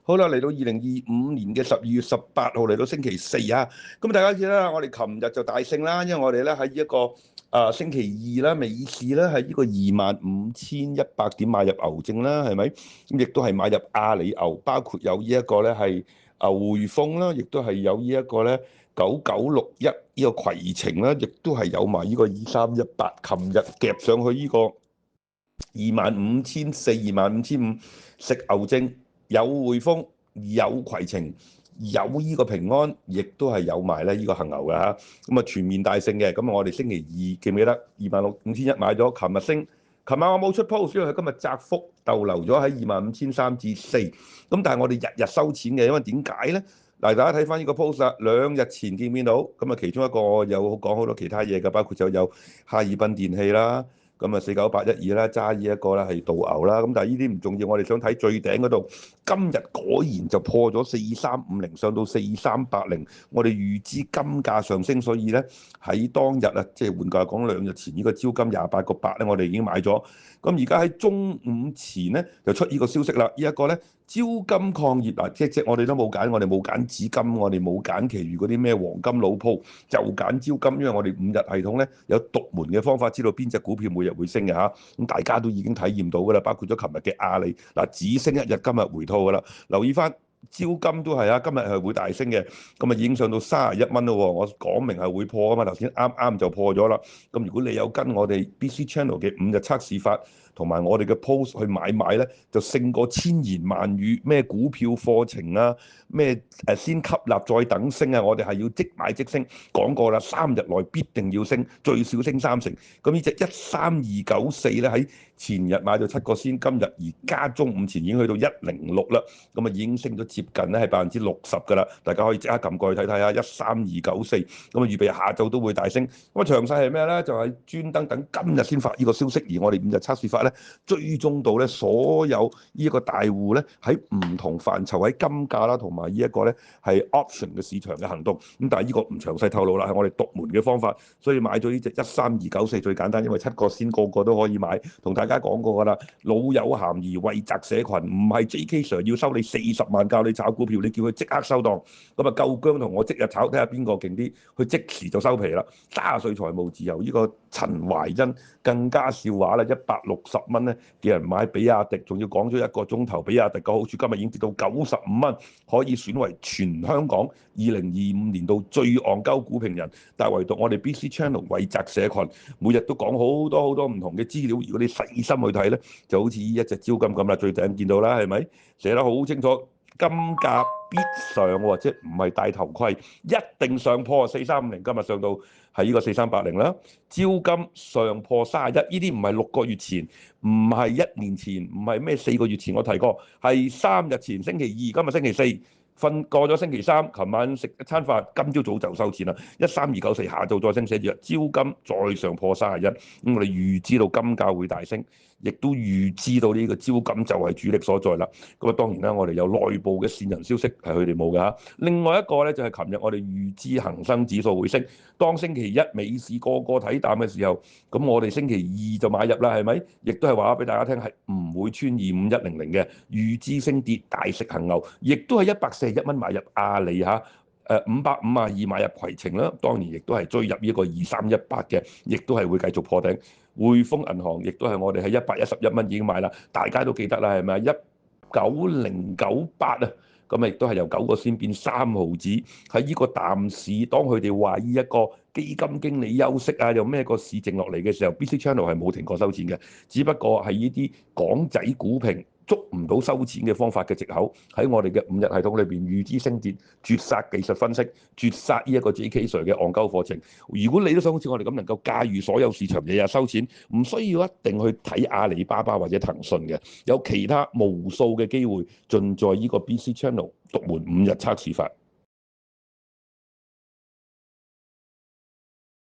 好啦，嚟到2025年嘅12月18號，嚟到星期四啊。咁大家知啦，我哋琴日就大勝啦，因為我哋咧喺呢一個星期二啦，美市咧喺呢個25,100點買入牛證啦，係咪？咁亦都係買入阿里牛，包括有呢一個咧係匯豐啦，亦都係有呢一個咧9961呢個攜程啦，亦都係有埋呢個2318，琴日夾上去呢個25,400、25,500食牛證。有匯豐，有攜程，有呢個平安，亦都係有埋咧呢個恒牛嘅嚇，咁啊全面大勝嘅。咁我哋星期二記唔記得26,501買咗？琴日升，琴晚我冇出 post，因為佢今日窄幅逗留咗喺25,300至4。咁但係我哋日日收錢嘅，因為點解咧？嗱，大家睇翻呢個 post 啦，2日前見唔見到？咁啊，其中一個有講好多其他嘢嘅，包括有哈爾濱電器啦。咁啊49812啦，揸呢一個啦係導牛啦，咁但係呢啲唔重要，我哋想睇最頂嗰度，今日果然就破咗4350，上到4380，我哋預知金價上升，所以咧喺當日啊，即係換句話講2日前呢個招金28個8咧，我哋已經買咗，咁而家喺中午前咧就出呢個消息啦，呢一個咧。招金礦業嗱，即我哋都冇揀，我哋冇揀紫金，我哋冇揀其餘嗰啲咩黃金老鋪，就揀招金，因為我哋5日系統咧有獨門嘅方法，知道邊隻股票每日會升嘅嚇，咁大家都已經體驗到㗎啦，包括咗琴日嘅阿里嗱，只升1日，今日回吐㗎啦，留意翻。招金都係啊，今日係會大升嘅，咁啊已經上到31蚊咯喎，我講明係會破啊嘛，頭先啱啱就破咗啦。咁如果你有跟我哋 BC Channel 嘅5日測試法，同埋我哋嘅 post 去買咧，就勝過千言萬語咩股票課程啊，咩先吸納再等升啊，我哋係要即買即升，講過啦，3日內必定要升，最少升30%。咁呢隻13294咧喺前日買到7個先，今日而家中午前已經去到106啦，咁啊已經升咗接近咧係60%㗎啦，大家可以即刻撳過去睇睇下13294，咁啊預備下晝都會大升。咁啊詳細係咩咧？就係專登等今日先發呢個消息，而我哋5日測試法咧追蹤到咧所有呢一個大戶咧喺唔同範疇喺金價啦同埋呢一個咧係 option 嘅市場嘅行動。咁但係呢個唔詳細透露啦，係我哋獨門嘅方法，所以買咗呢隻13294最簡單，因為7個先個個都可以買，同大家講過㗎啦。老有咸宜，為宅社群，唔係 JK Sir 要收你40萬教你炒股票，你叫佢即刻收檔。咁啊夠姜同我即日炒，睇下邊個勁啲，佢即時就收皮啦。30歲財務自由，呢個陳懷恩更加笑話啦，160蚊咧叫人買比亞迪，仲要講咗1個鐘頭，比亞迪個好處今日已經跌到95蚊，可以選為全香港2025年度最戇鳩股評人。但係唯獨我哋 BC Channel 為宅社群，每日都講好多唔同嘅資料，如果你細心去睇咧，就好似呢一隻招金咁啦，最頂見到啦，係咪寫得好清楚？金價必上喎，即係唔係戴頭盔，一定上破4350，今日上到係呢個4380啦。招金上破31，呢啲唔係6個月前，唔係1年前，唔係咩4個月前我提過，係3日前星期二，今日星期4。瞓過咗星期三，琴晚食一餐飯，今朝早就收錢啦。13294，下晝再升，寫住招金再上破31，咁我哋預知到金價會大升，亦都預知到呢個招金就係主力所在啦。咁啊當然啦，我哋有內部嘅線人消息係佢哋冇㗎嚇。另外一個咧就係琴日我哋預知恒生指數會升，當星期一美市個個睇淡嘅時候，咁我哋星期二就買入啦，係咪？亦都係話俾大家聽係唔會穿25100嘅，預知升跌大食恒牛，亦都係141蚊買入阿里嚇。552買入攜程啦，當然亦都係追入呢個2318嘅，亦都係會繼續破頂。匯豐銀行亦都係我哋喺111蚊已經買啦，大家都記得啦，係咪19098啊？咁亦都係由9個先變3毫子，喺呢個淡市，當佢哋話呢一個基金經理休息啊，又咩個市靜落嚟嘅時候，BC Channel 係冇停過收錢嘅，只不過係呢啲港仔股評捉唔到收錢嘅方法嘅藉口，喺我哋嘅5日系統裏邊預知升跌，絕殺技術分析，絕殺呢一個 JK Sir 嘅戇鳩課程。如果你都想好似我哋咁能夠駕馭所有市場，日日收錢，唔需要一定去睇阿里巴巴或者騰訊嘅，有其他無數嘅機會盡在呢個 BC Channel 獨門5日測試法。